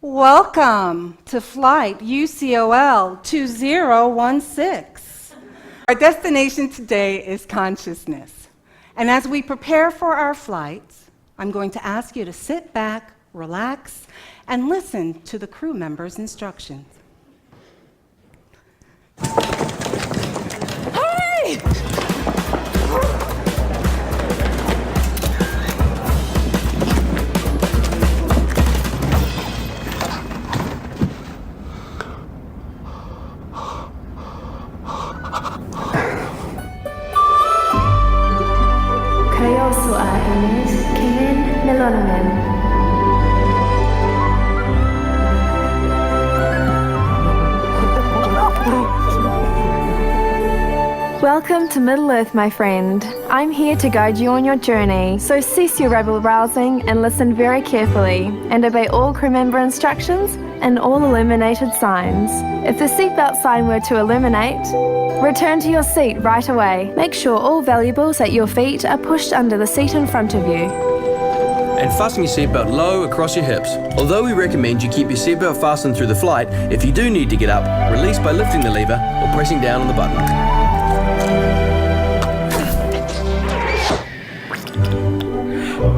Welcome to flight UCOL 2016. Our destination today is consciousness. And as we prepare for our flight, I'm going to ask you to sit back, relax, and listen to the crew members' instructions. Hey! Kayo suahinis kinin melonamen. Welcome to Middle Earth, my friend. I'm here to guide you on your journey, so cease your rebel rousing and listen very carefully, and obey all crew member instructions and all illuminated signs. If the seatbelt sign were to illuminate, return to your seat right away. Make sure all valuables at your feet are pushed under the seat in front of you. And fasten your seatbelt low across your hips. Although we recommend you keep your seatbelt fastened through the flight, if you do need to get up, release by lifting the lever or pressing down on the button.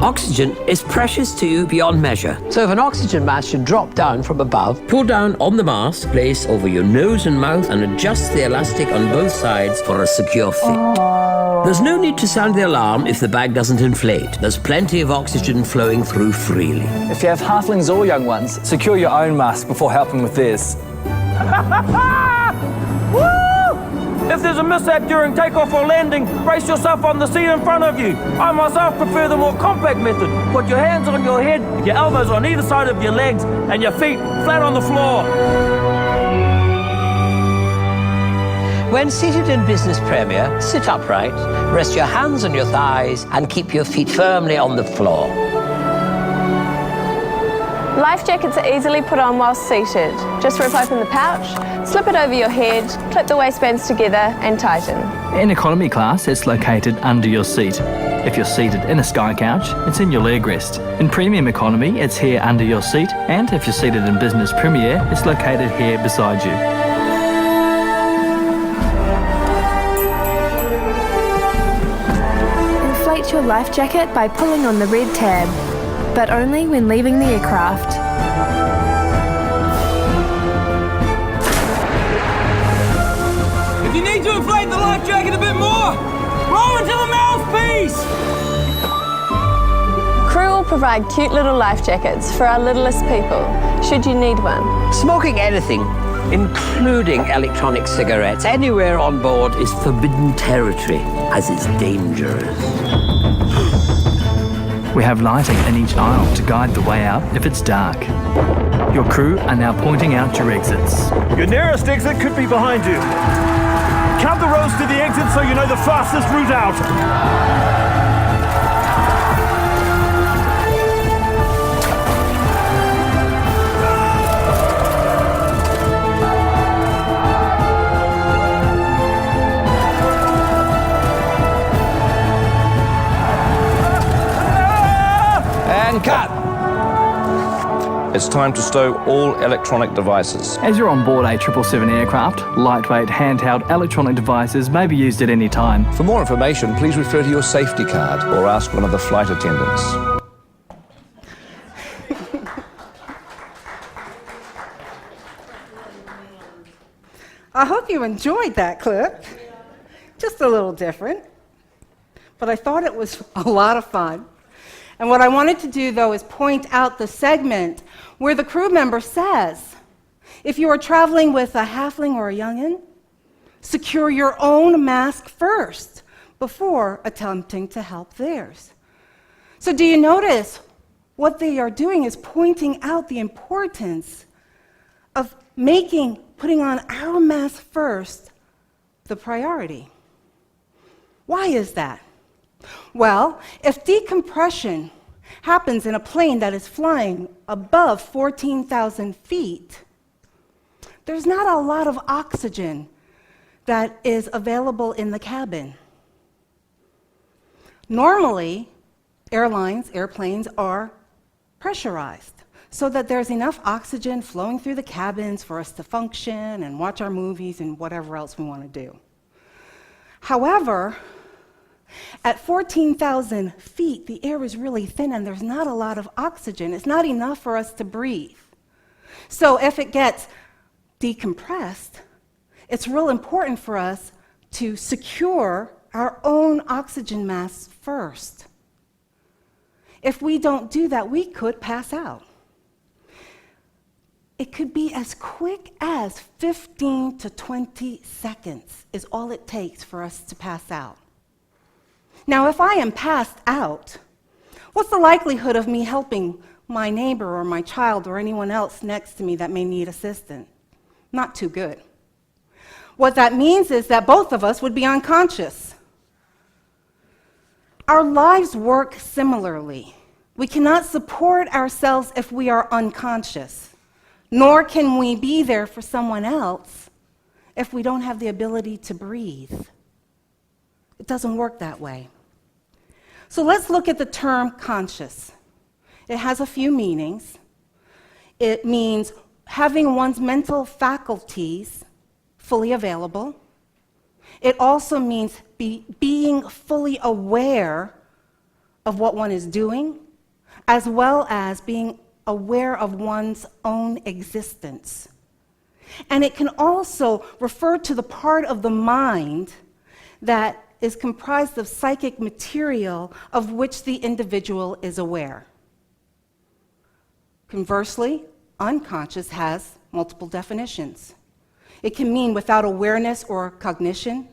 Oxygen is precious to you beyond measure. So if an oxygen mask should drop down from above, Pull down on the mask, place over your nose and mouth, and adjust the elastic on both sides for a secure fit. There's no need to sound the alarm if the bag doesn't inflate. There's plenty of oxygen flowing through freely. If you have halflings or young ones, secure your own mask before helping with theirs. If there's a mishap during takeoff or landing, brace yourself on the seat in front of you. I myself prefer the more compact method. Put your hands on your head, your elbows on either side of your legs, and your feet flat on the floor. when seated in business premier, sit upright, rest your hands on your thighs, and keep your feet firmly on the floor. Life jackets are easily put on while seated. Just rip open the pouch, slip it over your head, clip the waistbands together and tighten. In economy class, it's located under your seat. If you're seated in a sky couch, it's in your leg rest. In premium economy, it's here under your seat, and if you're seated in business premier, it's located here beside you. Inflate your life jacket by pulling on the red tab, but only when leaving the aircraft. If you need to inflate the life jacket a bit more, roll into the mouthpiece! Crew will provide cute little life jackets for our littlest people, should you need one. Smoking anything, including electronic cigarettes, anywhere on board is forbidden territory, as it's dangerous. We have lighting in each aisle to guide the way out if it's dark. Your crew are now pointing out your exits. Your nearest exit could be behind you. Count the rows to the exit so you know the fastest route out. And cut! It's time to stow all electronic devices. As you're on board a 777 aircraft, lightweight handheld electronic devices may be used at any time. For more information, please refer to your safety card or ask one of the flight attendants. I hope you enjoyed that clip. Just a little different, but I thought it was a lot of fun. And what I wanted to do, though, is point out the segment where the crew member says, if you are traveling with a halfling or a youngin', secure your own mask first before attempting to help theirs. So do you notice what they are doing is pointing out the importance of putting on our mask first the priority. Why is that? Well, if decompression happens in a plane that is flying above 14,000 feet, there's not a lot of oxygen that is available in the cabin. Normally, airplanes are pressurized. so that there's enough oxygen flowing through the cabins for us to function and watch our movies and whatever else we want to do. However, at 14,000 feet, the air is really thin and there's not a lot of oxygen. It's not enough for us to breathe. So if it gets decompressed, it's real important for us to secure our own oxygen mask first. If we don't do that, we could pass out. It could be as quick as 15 to 20 seconds is all it takes for us to pass out. Now, if I am passed out, what's the likelihood of me helping my neighbor or my child or anyone else next to me that may need assistance? Not too good. What that means is that both of us would be unconscious. Our lives work similarly. We cannot support ourselves if we are unconscious. Nor can we be there for someone else if we don't have the ability to breathe. It doesn't work that way. So let's look at the term conscious. It has a few meanings. It means having one's mental faculties fully available. It also means being fully aware of what one is doing, as well as being aware of one's own existence. And it can also refer to the part of the mind that is comprised of psychic material of which the individual is aware. Conversely, unconscious has multiple definitions. It can mean without awareness or cognition.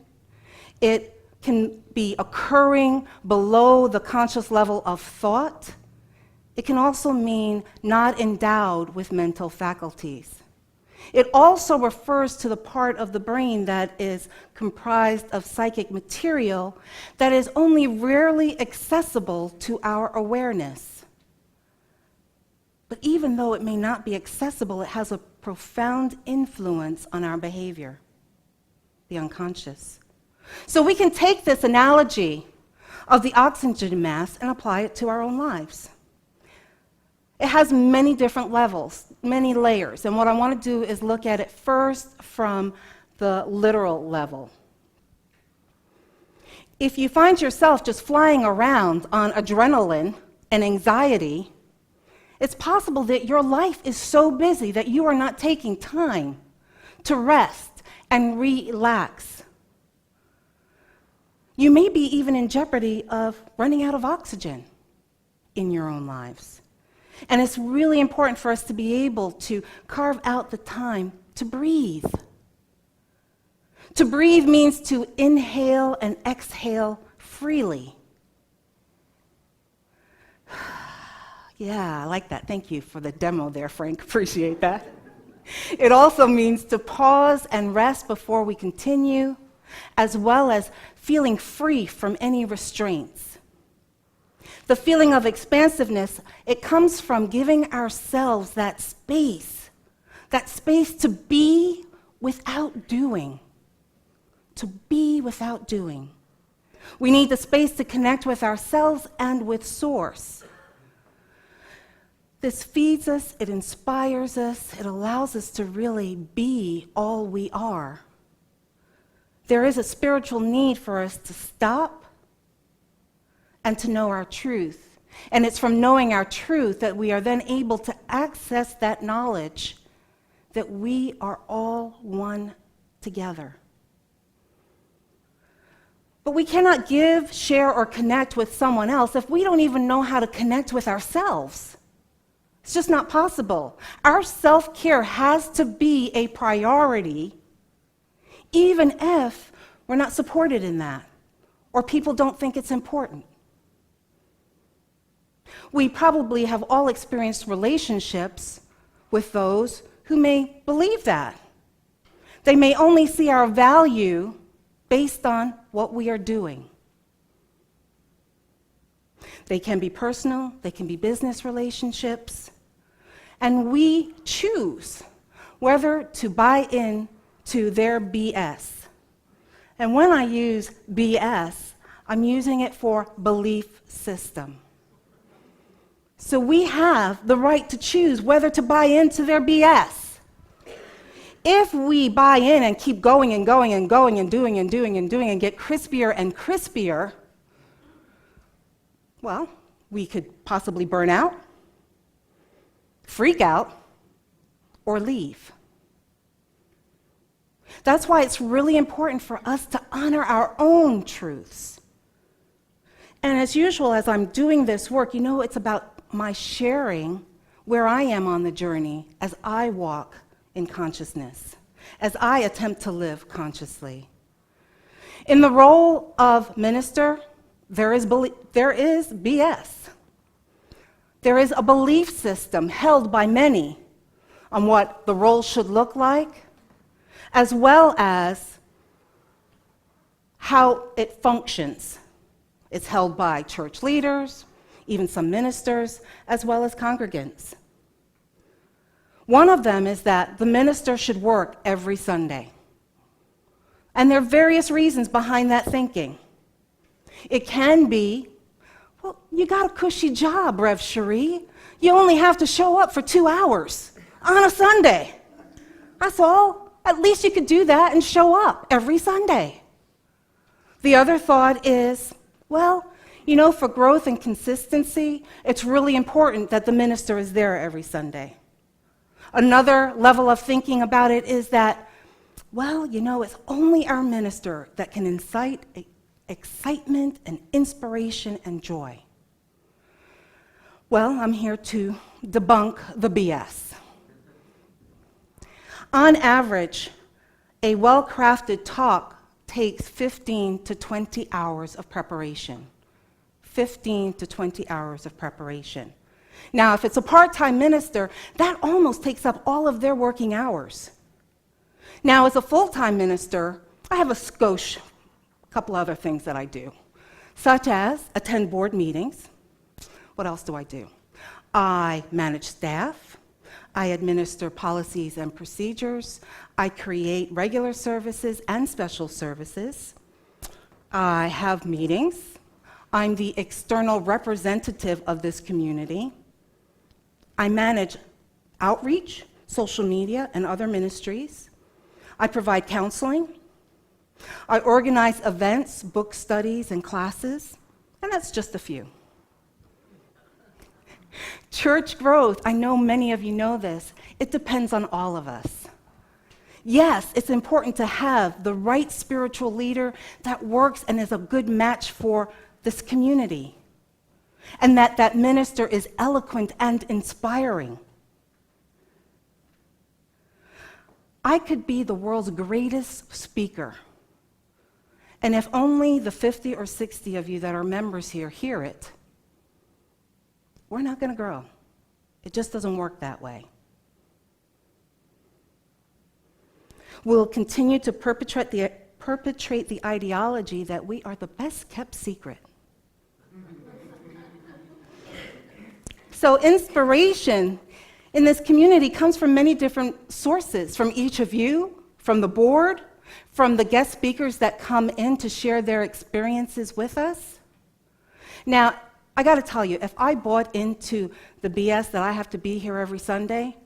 It can be occurring below the conscious level of thought. It can also mean not endowed with mental faculties. It also refers to the part of the brain that is comprised of psychic material that is only rarely accessible to our awareness. But even though it may not be accessible, it has a profound influence on our behavior, the unconscious. So we can take this analogy of the oxygen mask and apply it to our own lives. It has many different levels, many layers, and what I want to do is look at it first from the literal level. If you find yourself just flying around on adrenaline and anxiety, it's possible that your life is so busy that you are not taking time to rest and relax. You may be even in jeopardy of running out of oxygen in your own lives. And it's really important for us to be able to carve out the time to breathe. To breathe means to inhale and exhale freely. Yeah, I like that. Thank you for the demo there, Frank. Appreciate that. It also means to pause and rest before we continue, as well as feeling free from any restraints. The feeling of expansiveness, it comes from giving ourselves that space to be without doing. To be without doing. We need the space to connect with ourselves and with Source. This feeds us, it inspires us, it allows us to really be all we are. There is a spiritual need for us to stop and to know our truth. And it's from knowing our truth that we are then able to access that knowledge that we are all one together. But we cannot give, share, or connect with someone else if we don't even know how to connect with ourselves. It's just not possible. Our self-care has to be a priority, even if we're not supported in that, or people don't think it's important. We probably have all experienced relationships with those who may believe that. They may only see our value based on what we are doing. They can be personal, they can be business relationships, and we choose whether to buy in to their BS. And when I use BS, I'm using it for belief system. So we have the right to choose whether to buy into their BS. If we buy in and keep going and going and going and doing and doing and doing and get crispier and crispier, well, we could possibly burn out, freak out, or leave. That's why it's really important for us to honor our own truths. And as usual, as I'm doing this work, it's about my sharing where I am on the journey as I walk in consciousness, as I attempt to live consciously. In the role of minister, there is BS. There is a belief system held by many on what the role should look like, as well as how it functions. It's held by church leaders, even some ministers, as well as congregants. One of them is that the minister should work every Sunday. And there are various reasons behind that thinking. It can be, well, you got a cushy job, Rev Sherrie. You only have to show up for 2 hours on a Sunday. That's all. At least you could do that and show up every Sunday. The other thought is, well, for growth and consistency, it's really important that the minister is there every Sunday. Another level of thinking about it is that, well, it's only our minister that can incite excitement and inspiration and joy. Well, I'm here to debunk the BS. On average, a well-crafted talk takes 15 to 20 hours of preparation. 15 to 20 hours of preparation. Now, if it's a part-time minister, that almost takes up all of their working hours. Now, as a full-time minister, I have a couple other things that I do, such as attend board meetings. What else do I do? I manage staff. I administer policies and procedures. I create regular services and special services. I have meetings. I'm the external representative of this community. I manage outreach, social media, and other ministries. I provide counseling. I organize events, book studies, and classes, and that's just a few. Church growth, I know many of you know this, it depends on all of us. Yes, it's important to have the right spiritual leader that works and is a good match for this community, and that minister is eloquent and inspiring. I could be the world's greatest speaker, and if only the 50 or 60 of you that are members here hear it, we're not going to grow. It just doesn't work that way. We'll continue to perpetrate the ideology that we are the best kept secret. So inspiration in this community comes from many different sources, from each of you, from the board, from the guest speakers that come in to share their experiences with us. Now, I got to tell you, if I bought into the BS that I have to be here every Sunday,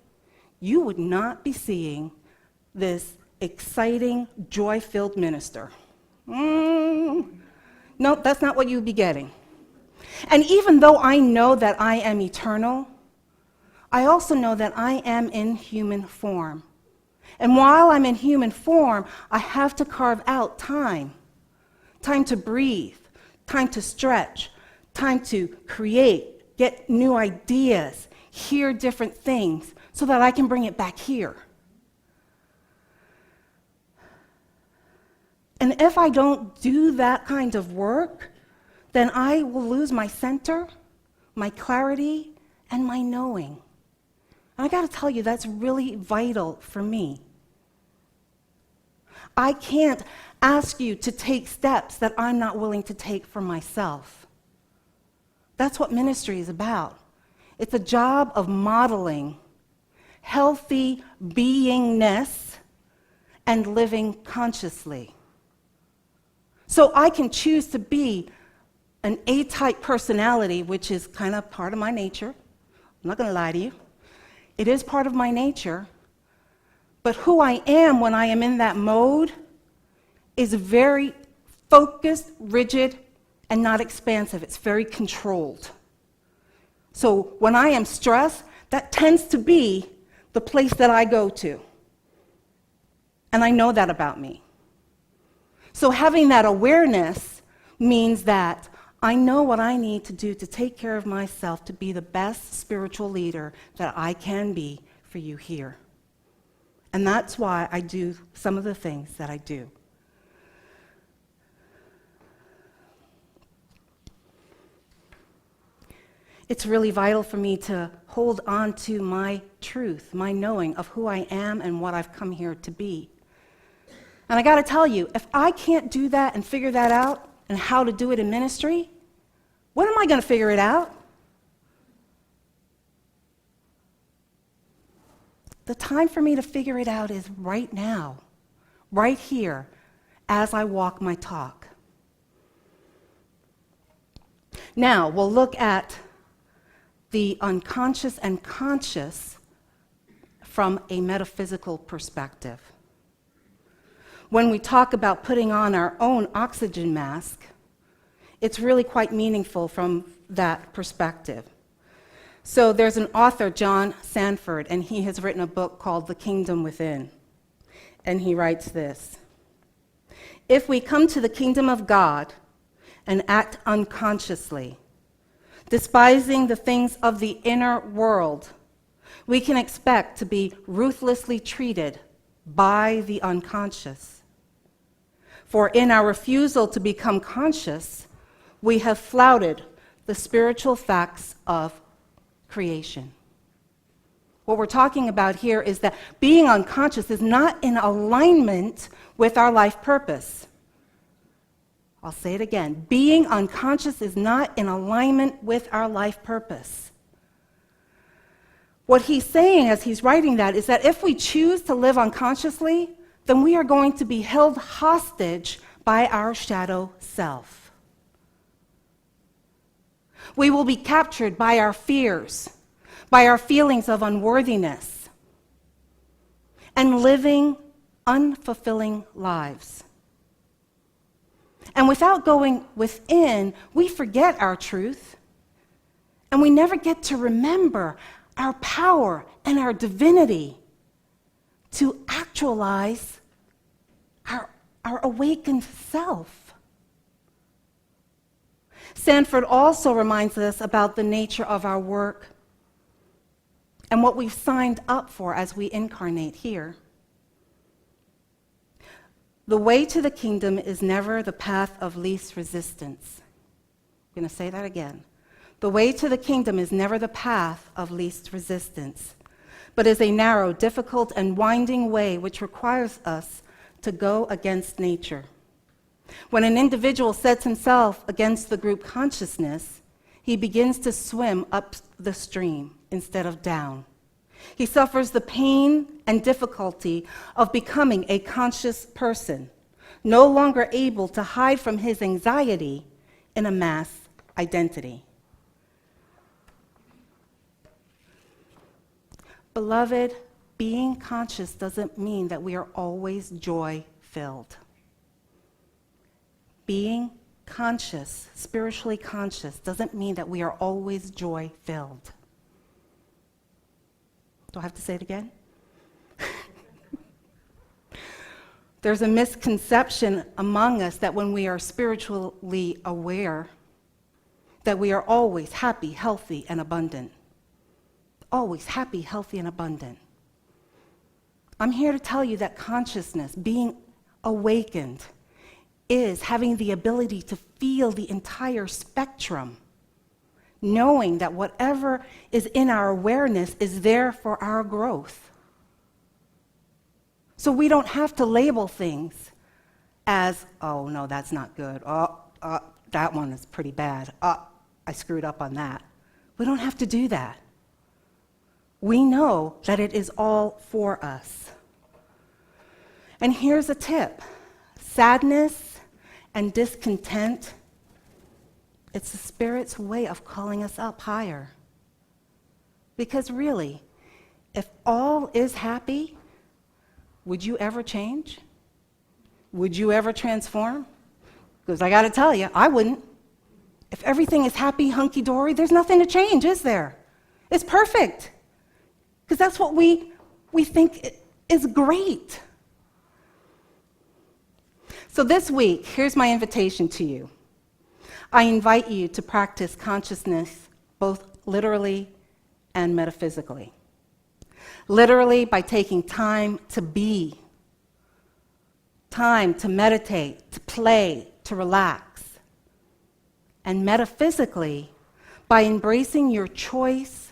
you would not be seeing this exciting, joy-filled minister. Nope, that's not what you'd be getting. And even though I know that I am eternal, I also know that I am in human form. And while I'm in human form, I have to carve out time to breathe, time to stretch, time to create, get new ideas, hear different things, so that I can bring it back here. And if I don't do that kind of work, then I will lose my center, my clarity, and my knowing. And I got to tell you, that's really vital for me. I can't ask you to take steps that I'm not willing to take for myself. That's what ministry is about. It's a job of modeling healthy beingness and living consciously. So I can choose to be an A-type personality, which is kind of part of my nature, I'm not going to lie to you. It is part of my nature. But who I am when I am in that mode is very focused, rigid, and not expansive. It's very controlled. So when I am stressed, that tends to be the place that I go to. And I know that about me. So having that awareness means that I know what I need to do to take care of myself to be the best spiritual leader that I can be for you here. And that's why I do some of the things that I do. It's really vital for me to hold on to my truth, my knowing of who I am and what I've come here to be. And I got to tell you, if I can't do that and figure that out and how to do it in ministry, when am I going to figure it out? The time for me to figure it out is right now, right here, as I walk my talk. Now, we'll look at the unconscious and conscious from a metaphysical perspective. When we talk about putting on our own oxygen mask, it's really quite meaningful from that perspective. So there's an author, John Sanford, and he has written a book called The Kingdom Within. And he writes this: if we come to the kingdom of God and act unconsciously, despising the things of the inner world, we can expect to be ruthlessly treated by the unconscious. For in our refusal to become conscious, we have flouted the spiritual facts of creation. What we're talking about here is that being unconscious is not in alignment with our life purpose. I'll say it again. Being unconscious is not in alignment with our life purpose. What he's saying as he's writing that is that if we choose to live unconsciously, then we are going to be held hostage by our shadow self. We will be captured by our fears, by our feelings of unworthiness, and living unfulfilling lives. And without going within, we forget our truth, and we never get to remember our power and our divinity to actualize our awakened self. Sanford also reminds us about the nature of our work and what we've signed up for as we incarnate here. The way to the kingdom is never the path of least resistance. I'm going to say that again. The way to the kingdom is never the path of least resistance, but is a narrow, difficult, and winding way which requires us to go against nature. When an individual sets himself against the group consciousness, he begins to swim up the stream instead of down. He suffers the pain and difficulty of becoming a conscious person, no longer able to hide from his anxiety in a mass identity. Beloved, being conscious doesn't mean that we are always joy-filled. Being conscious, spiritually conscious, doesn't mean that we are always joy-filled. Do I have to say it again? There's a misconception among us that when we are spiritually aware, that we are always happy, healthy, and abundant. Always happy, healthy, and abundant. I'm here to tell you that consciousness, being awakened, is having the ability to feel the entire spectrum, knowing that whatever is in our awareness is there for our growth. So we don't have to label things as, oh, no, that's not good. That one is pretty bad. I screwed up on that. We don't have to do that. We know that it is all for us. And here's a tip. Sadness and discontent, it's the Spirit's way of calling us up higher. Because really, if all is happy, would you ever change? Would you ever transform? Because I got to tell you, I wouldn't. If everything is happy, hunky-dory, there's nothing to change, is there? It's perfect. Because that's what we think is great. So this week, here's my invitation to you. I invite you to practice consciousness both literally and metaphysically. Literally by taking time to be, time to meditate, to play, to relax. And metaphysically by embracing your choice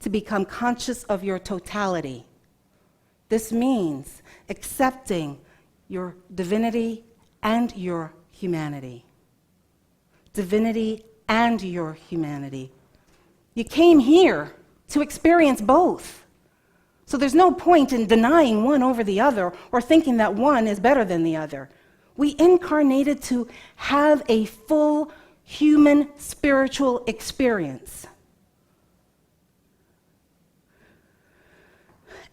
to become conscious of your totality. This means accepting your divinity and your humanity. Divinity and your humanity. You came here to experience both. So there's no point in denying one over the other or thinking that one is better than the other. We incarnated to have a full human spiritual experience.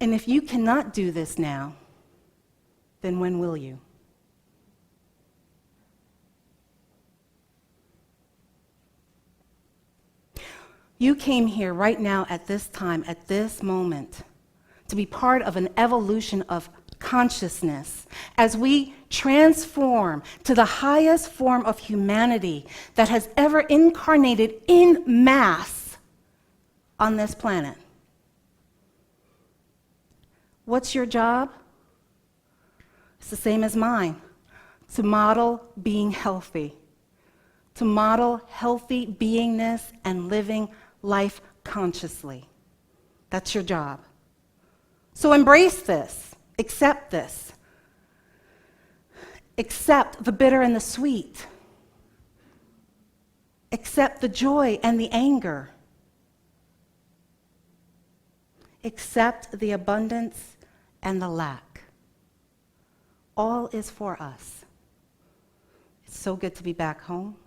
And if you cannot do this now, then when will you? You came here right now at this time, at this moment, to be part of an evolution of consciousness as we transform to the highest form of humanity that has ever incarnated in mass on this planet. What's your job? It's the same as mine, to model being healthy, to model healthy beingness and living life consciously. That's your job. So embrace this, accept this. Accept the bitter and the sweet. Accept the joy and the anger. Accept the abundance and the lack. All is for us. It's so good to be back home.